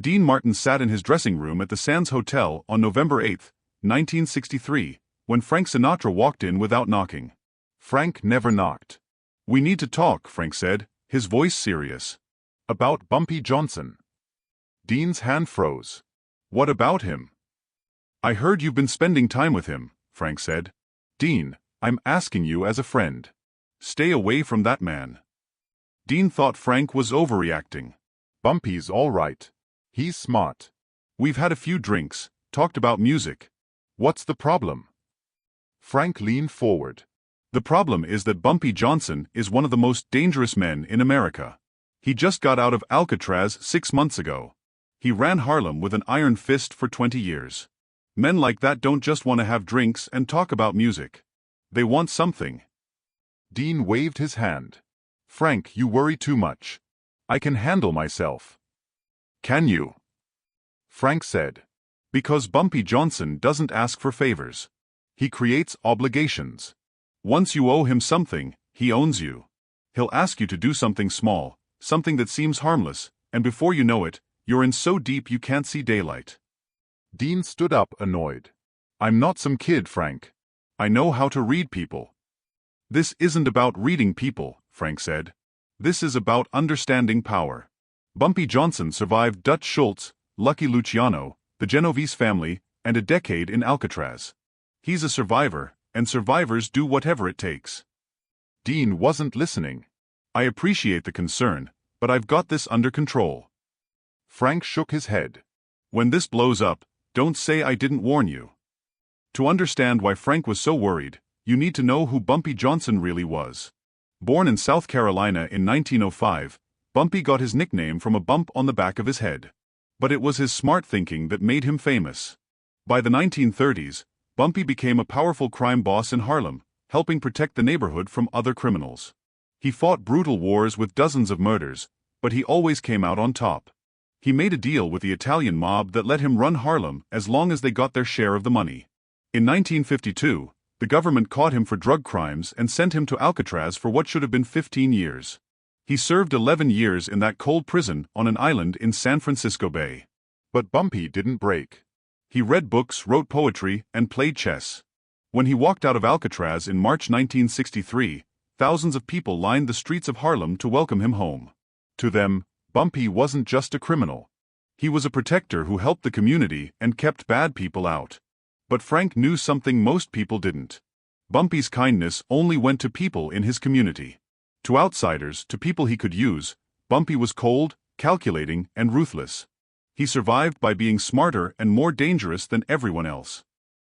Dean Martin sat in his dressing room at the Sands Hotel on November 8, 1963, when Frank Sinatra walked in without knocking. Frank never knocked. "We need to talk," Frank said, his voice serious. "About Bumpy Johnson." Dean's hand froze. "What about him?" "I heard you've been spending time with him," Frank said. "Dean, I'm asking you as a friend. Stay away from that man." Dean thought Frank was overreacting. "Bumpy's all right. He's smart. We've had a few drinks, talked about music. What's the problem?" Frank leaned forward. "The problem is that Bumpy Johnson is one of the most dangerous men in America. He just got out of Alcatraz 6 months ago. He ran Harlem with an iron fist for 20 years. Men like that don't just want to have drinks and talk about music. They want something." Dean waved his hand. "Frank, you worry too much. I can handle myself." "Can you?" Frank said. "Because Bumpy Johnson doesn't ask for favors. He creates obligations. Once you owe him something, he owns you. He'll ask you to do something small, something that seems harmless, and before you know it, you're in so deep you can't see daylight." Dean stood up, annoyed. "I'm not some kid, Frank. I know how to read people." "This isn't about reading people," Frank said. "This is about understanding power. Bumpy Johnson survived Dutch Schultz, Lucky Luciano, the Genovese family, and a decade in Alcatraz. He's a survivor, and survivors do whatever it takes." Dean wasn't listening. "I appreciate the concern, but I've got this under control." Frank shook his head. "When this blows up, don't say I didn't warn you." To understand why Frank was so worried, you need to know who Bumpy Johnson really was. Born in South Carolina in 1905, Bumpy got his nickname from a bump on the back of his head. But it was his smart thinking that made him famous. By the 1930s, Bumpy became a powerful crime boss in Harlem, helping protect the neighborhood from other criminals. He fought brutal wars with dozens of murders, but he always came out on top. He made a deal with the Italian mob that let him run Harlem as long as they got their share of the money. In 1952, the government caught him for drug crimes and sent him to Alcatraz for what should have been 15 years. He served 11 years in that cold prison on an island in San Francisco Bay. But Bumpy didn't break. He read books, wrote poetry, and played chess. When he walked out of Alcatraz in March 1963, thousands of people lined the streets of Harlem to welcome him home. To them, Bumpy wasn't just a criminal. He was a protector who helped the community and kept bad people out. But Frank knew something most people didn't. Bumpy's kindness only went to people in his community. To outsiders, to people he could use, Bumpy was cold, calculating, and ruthless. He survived by being smarter and more dangerous than everyone else.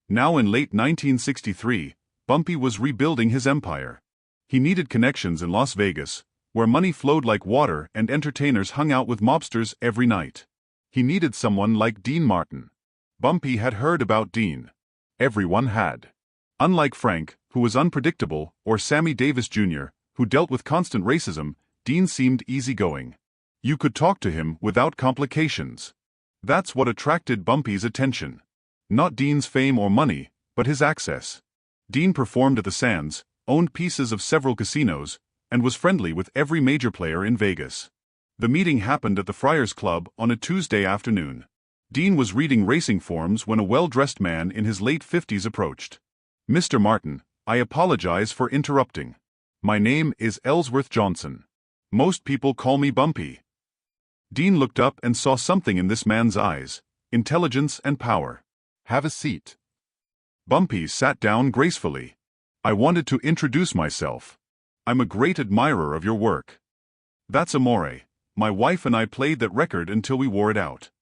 Now in late 1963, Bumpy was rebuilding his empire. He needed connections in Las Vegas, where money flowed like water and entertainers hung out with mobsters every night. He needed someone like Dean Martin. Bumpy had heard about Dean. Everyone had. Unlike Frank, who was unpredictable, or Sammy Davis Jr., who dealt with constant racism, Dean seemed easygoing. You could talk to him without complications. That's what attracted Bumpy's attention. Not Dean's fame or money, but his access. Dean performed at the Sands, owned pieces of several casinos, and was friendly with every major player in Vegas. The meeting happened at the Friars Club on a Tuesday afternoon. Dean was reading racing forms when a well-dressed man in his late 50s approached. "Mr. Martin, I apologize for interrupting. My name is Ellsworth Johnson. Most people call me Bumpy." Dean looked up and saw something in this man's eyes: intelligence and power. "Have a seat." Bumpy sat down gracefully. "I wanted to introduce myself. I'm a great admirer of your work." "That's amore. My wife and I played that record until we wore it out."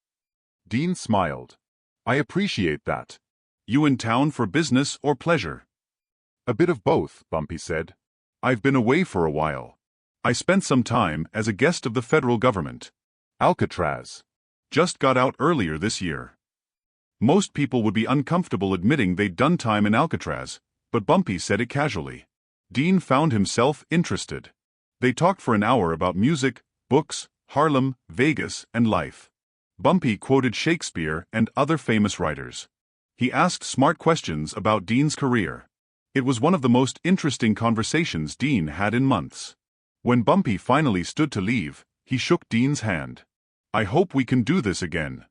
Dean smiled. "I appreciate that. You in town for business or pleasure?" "A bit of both," Bumpy said. "I've been away for a while. I spent some time as a guest of the federal government. Alcatraz. Just got out earlier this year." Most people would be uncomfortable admitting they'd done time in Alcatraz, but Bumpy said it casually. Dean found himself interested. They talked for an hour about music, books, Harlem, Vegas, and life. Bumpy quoted Shakespeare and other famous writers. He asked smart questions about Dean's career. It was one of the most interesting conversations Dean had in months. When Bumpy finally stood to leave, he shook Dean's hand. I hope we can do this again.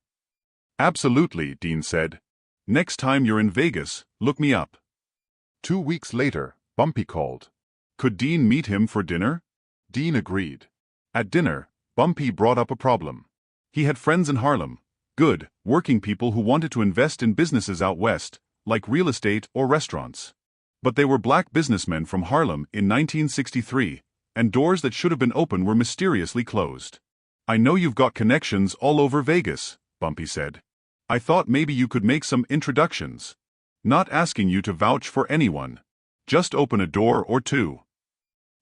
Absolutely, Dean said. Next time you're in Vegas, look me up. 2 weeks later, Bumpy called. Could Dean meet him for dinner? Dean agreed. At dinner, Bumpy brought up a problem. He had friends in Harlem, good, working people who wanted to invest in businesses out west, like real estate or restaurants. But they were black businessmen from Harlem in 1963, and doors that should have been open were mysteriously closed. I know you've got connections all over Vegas, Bumpy said. I thought maybe you could make some introductions. Not asking you to vouch for anyone. Just open a door or two.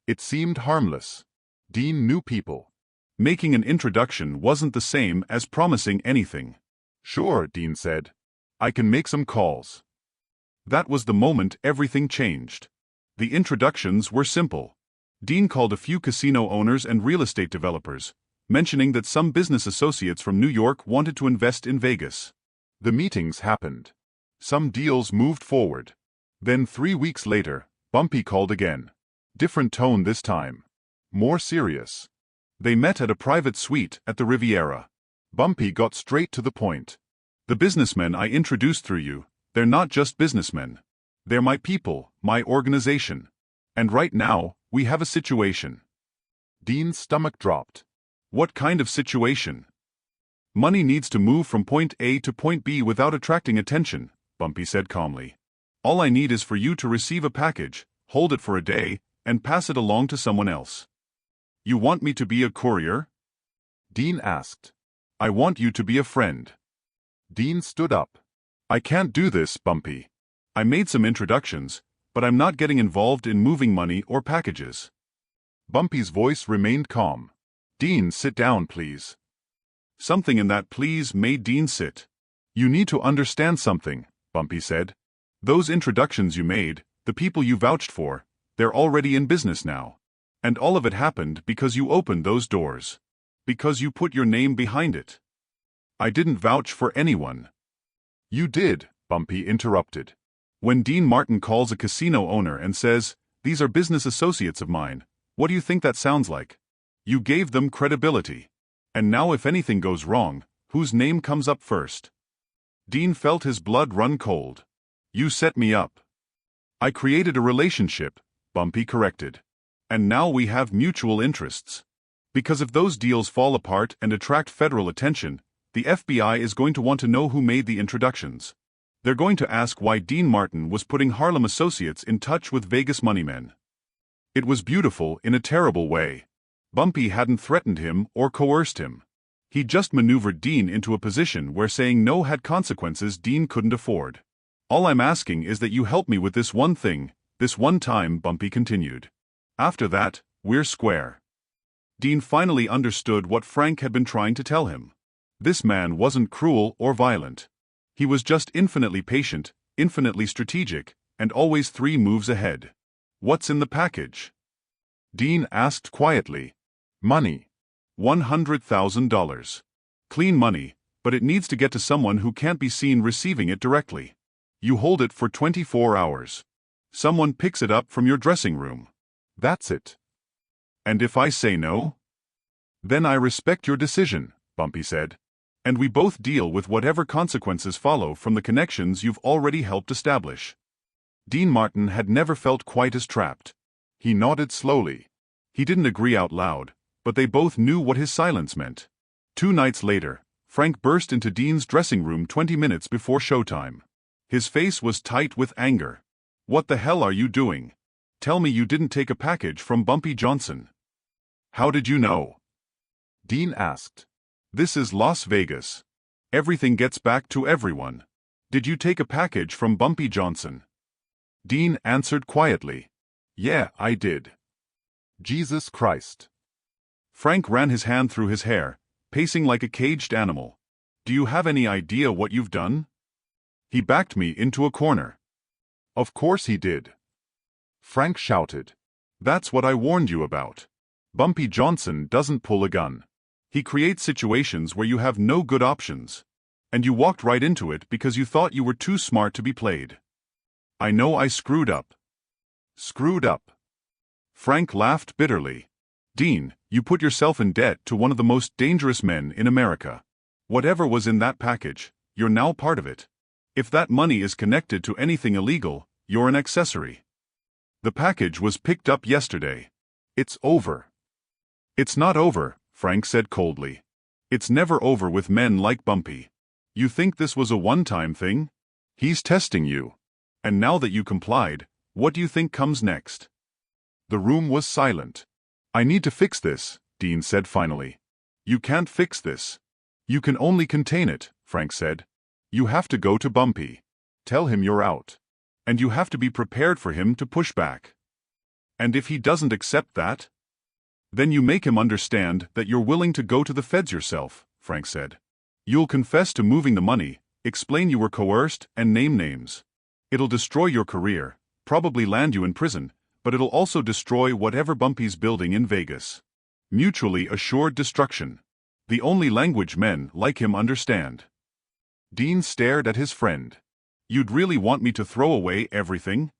It seemed harmless. Dean knew people. Making an introduction wasn't the same as promising anything. Sure, Dean said. I can make some calls. That was the moment everything changed. The introductions were simple. Dean called a few casino owners and real estate developers, mentioning that some business associates from New York wanted to invest in Vegas. The meetings happened. Some deals moved forward. Then 3 weeks later, Bumpy called again. Different tone this time. More serious. They met at a private suite at the Riviera. Bumpy got straight to the point. The businessmen I introduced through you, they're not just businessmen. They're my people, my organization. And right now, we have a situation. Dean's stomach dropped. What kind of situation? Money needs to move from point A to point B without attracting attention, Bumpy said calmly. All I need is for you to receive a package, hold it for a day, and pass it along to someone else. You want me to be a courier? Dean asked. I want you to be a friend. Dean stood up. I can't do this, Bumpy. I made some introductions, but I'm not getting involved in moving money or packages. Bumpy's voice remained calm. Dean, sit down, please. Something in that please made Dean sit. You need to understand something, Bumpy said. Those introductions you made, the people you vouched for, they're already in business now. And all of it happened because you opened those doors. Because you put your name behind it. I didn't vouch for anyone. You did, Bumpy interrupted. When Dean Martin calls a casino owner and says, "These are business associates of mine," what do you think that sounds like? You gave them credibility. And now if anything goes wrong, whose name comes up first? Dean felt his blood run cold. You set me up. I created a relationship, Bumpy corrected. And now we have mutual interests. Because if those deals fall apart and attract federal attention, the FBI is going to want to know who made the introductions. They're going to ask why Dean Martin was putting Harlem associates in touch with Vegas moneymen. It was beautiful in a terrible way. Bumpy hadn't threatened him or coerced him. He just maneuvered Dean into a position where saying no had consequences Dean couldn't afford. All I'm asking is that you help me with this one thing, this one time, Bumpy continued. After that, we're square. Dean finally understood what Frank had been trying to tell him. This man wasn't cruel or violent. He was just infinitely patient, infinitely strategic, and always 3 moves ahead. What's in the package? Dean asked quietly. Money. $100,000. Clean money, but it needs to get to someone who can't be seen receiving it directly. You hold it for 24 hours. Someone picks it up from your dressing room. That's it. And if I say no? Then I respect your decision, Bumpy said. And we both deal with whatever consequences follow from the connections you've already helped establish. Dean Martin had never felt quite as trapped. He nodded slowly. He didn't agree out loud, but they both knew what his silence meant. 2 nights later, Frank burst into Dean's dressing room 20 minutes before showtime. His face was tight with anger. What the hell are you doing? Tell me you didn't take a package from Bumpy Johnson. How did you know? Dean asked. This is Las Vegas. Everything gets back to everyone. Did you take a package from Bumpy Johnson? Dean answered quietly. Yeah, I did. Jesus Christ. Frank ran his hand through his hair, pacing like a caged animal. Do you have any idea what you've done? He backed me into a corner. Of course he did. Frank shouted. That's what I warned you about. Bumpy Johnson doesn't pull a gun. He creates situations where you have no good options. And you walked right into it because you thought you were too smart to be played. I know I screwed up. Screwed up. Frank laughed bitterly. Dean, You put yourself in debt to one of the most dangerous men in America. Whatever was in that package, you're now part of it. If that money is connected to anything illegal, you're an accessory. The package was picked up yesterday. It's over. It's not over, Frank said coldly. It's never over with men like Bumpy. You think this was a one-time thing? He's testing you. And now that you complied, what do you think comes next? The room was silent. I need to fix this, Dean said finally. You can't fix this. You can only contain it, Frank said. You have to go to Bumpy. Tell him you're out. And you have to be prepared for him to push back. And if he doesn't accept that? Then you make him understand that you're willing to go to the feds yourself, Frank said. You'll confess to moving the money, explain you were coerced, and name names. It'll destroy your career, probably land you in prison, but it'll also destroy whatever Bumpy's building in Vegas. Mutually assured destruction. The only language men like him understand. Dean stared at his friend. You'd really want me to throw away everything?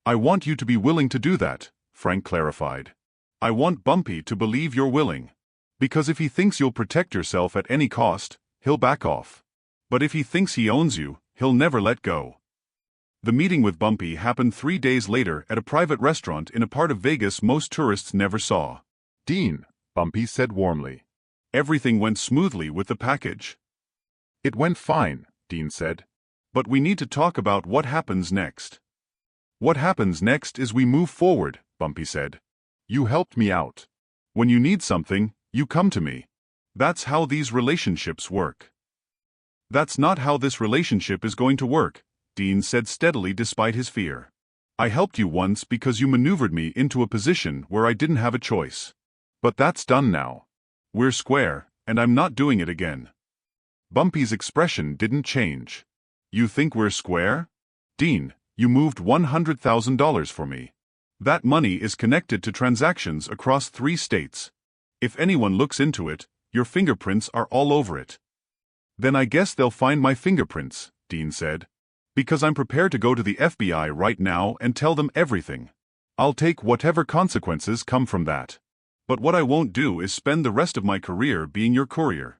I want you to be willing to do that, Frank clarified. I want Bumpy to believe you're willing. Because if he thinks you'll protect yourself at any cost, he'll back off. But if he thinks he owns you, he'll never let go. The meeting with Bumpy happened 3 days later at a private restaurant in a part of Vegas most tourists never saw. Dean, Bumpy said warmly. Everything went smoothly with the package. It went fine, Dean said. But we need to talk about what happens next. What happens next is we move forward, Bumpy said. You helped me out. When you need something, you come to me. That's how these relationships work. That's not how this relationship is going to work, Dean said steadily despite his fear. I helped you once because you maneuvered me into a position where I didn't have a choice. But that's done now. We're square, and I'm not doing it again. Bumpy's expression didn't change. You think we're square? Dean, you moved $100,000 for me. That money is connected to transactions across 3 states. If anyone looks into it, your fingerprints are all over it. Then I guess they'll find my fingerprints, Dean said. Because I'm prepared to go to the FBI right now and tell them everything. I'll take whatever consequences come from that. But what I won't do is spend the rest of my career being your courier.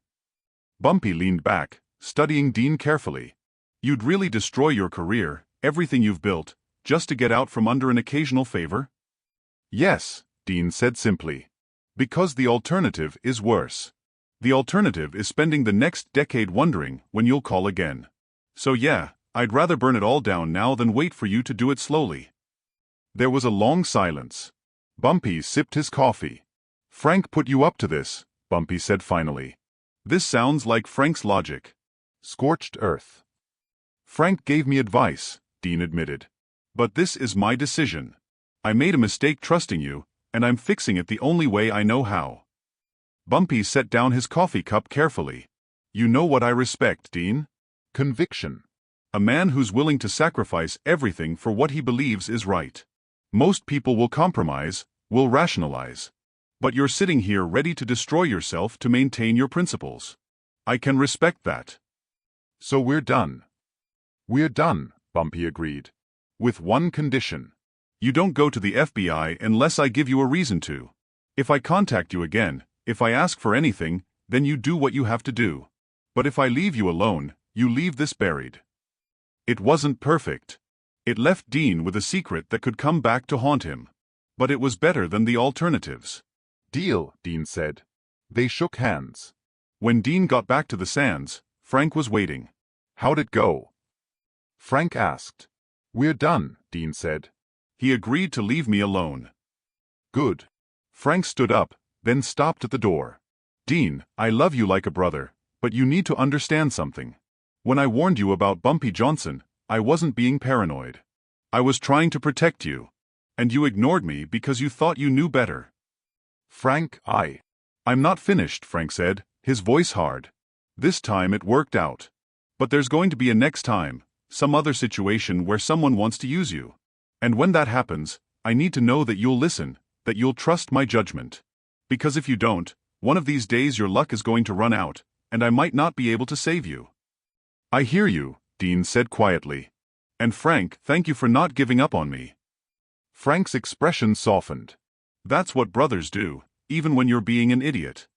Bumpy leaned back, studying Dean carefully. You'd really destroy your career, everything you've built, just to get out from under an occasional favor? Yes, Dean said simply. Because the alternative is worse. The alternative is spending the next decade wondering when you'll call again. So yeah, I'd rather burn it all down now than wait for you to do it slowly. There was a long silence. Bumpy sipped his coffee. Frank put you up to this, Bumpy said finally. This sounds like Frank's logic. Scorched earth. Frank gave me advice, Dean admitted. But this is my decision. I made a mistake trusting you, and I'm fixing it the only way I know how. Bumpy set down his coffee cup carefully. You know what I respect, Dean? Conviction. A man who's willing to sacrifice everything for what he believes is right. Most people will compromise, will rationalize. But you're sitting here ready to destroy yourself to maintain your principles. I can respect that. So we're done. We're done, Bumpy agreed. With one condition. You don't go to the FBI unless I give you a reason to. If I contact you again, if I ask for anything, then you do what you have to do. But if I leave you alone, you leave this buried. It wasn't perfect. It left Dean with a secret that could come back to haunt him. But it was better than the alternatives. Deal, Dean said. They shook hands. When Dean got back to the sands, Frank was waiting. How'd it go? Frank asked. We're done, Dean said. He agreed to leave me alone. Good. Frank stood up, then stopped at the door. Dean, I love you like a brother, but you need to understand something. When I warned you about Bumpy Johnson, I wasn't being paranoid. I was trying to protect you. And you ignored me because you thought you knew better. Frank, I'm not finished, Frank said, his voice hard. This time it worked out. But there's going to be a next time, some other situation where someone wants to use you. And when that happens, I need to know that you'll listen, that you'll trust my judgment. Because if you don't, one of these days your luck is going to run out, and I might not be able to save you. I hear you, Dean said quietly. And Frank, thank you for not giving up on me. Frank's expression softened. That's what brothers do, even when you're being an idiot.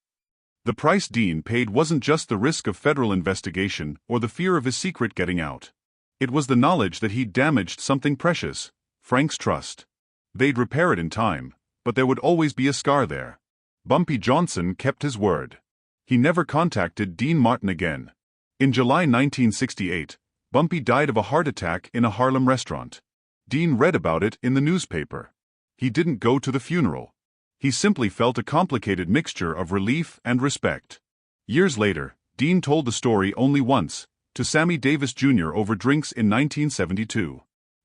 The price Dean paid wasn't just the risk of federal investigation or the fear of his secret getting out. It was the knowledge that he'd damaged something precious, Frank's trust. They'd repair it in time, but there would always be a scar there. Bumpy Johnson kept his word. He never contacted Dean Martin again. In July 1968, Bumpy died of a heart attack in a Harlem restaurant. Dean read about it in the newspaper. He didn't go to the funeral. He simply felt a complicated mixture of relief and respect. Years later, Dean told the story only once, to Sammy Davis Jr. over drinks in 1972.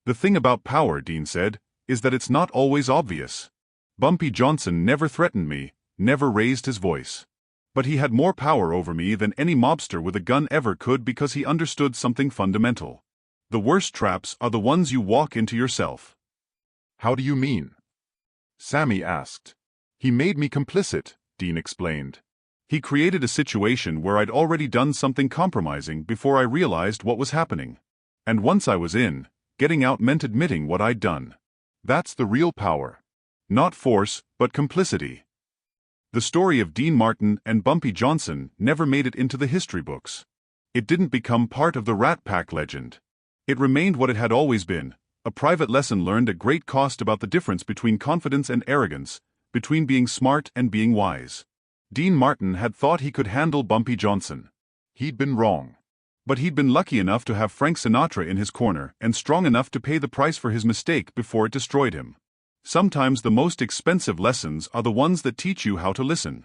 "The thing about power," Dean said, "is that it's not always obvious. Bumpy Johnson never threatened me, never raised his voice. But he had more power over me than any mobster with a gun ever could because he understood something fundamental. The worst traps are the ones you walk into yourself." "How do you mean?" Sammy asked. "He made me complicit," Dean explained. "He created a situation where I'd already done something compromising before I realized what was happening. And once I was in, getting out meant admitting what I'd done. That's the real power. Not force, but complicity." The story of Dean Martin and Bumpy Johnson never made it into the history books. It didn't become part of the Rat Pack legend. It remained what it had always been, a private lesson learned at great cost about the difference between confidence and arrogance, between being smart and being wise. Dean Martin had thought he could handle Bumpy Johnson. He'd been wrong. But he'd been lucky enough to have Frank Sinatra in his corner and strong enough to pay the price for his mistake before it destroyed him. Sometimes the most expensive lessons are the ones that teach you how to listen.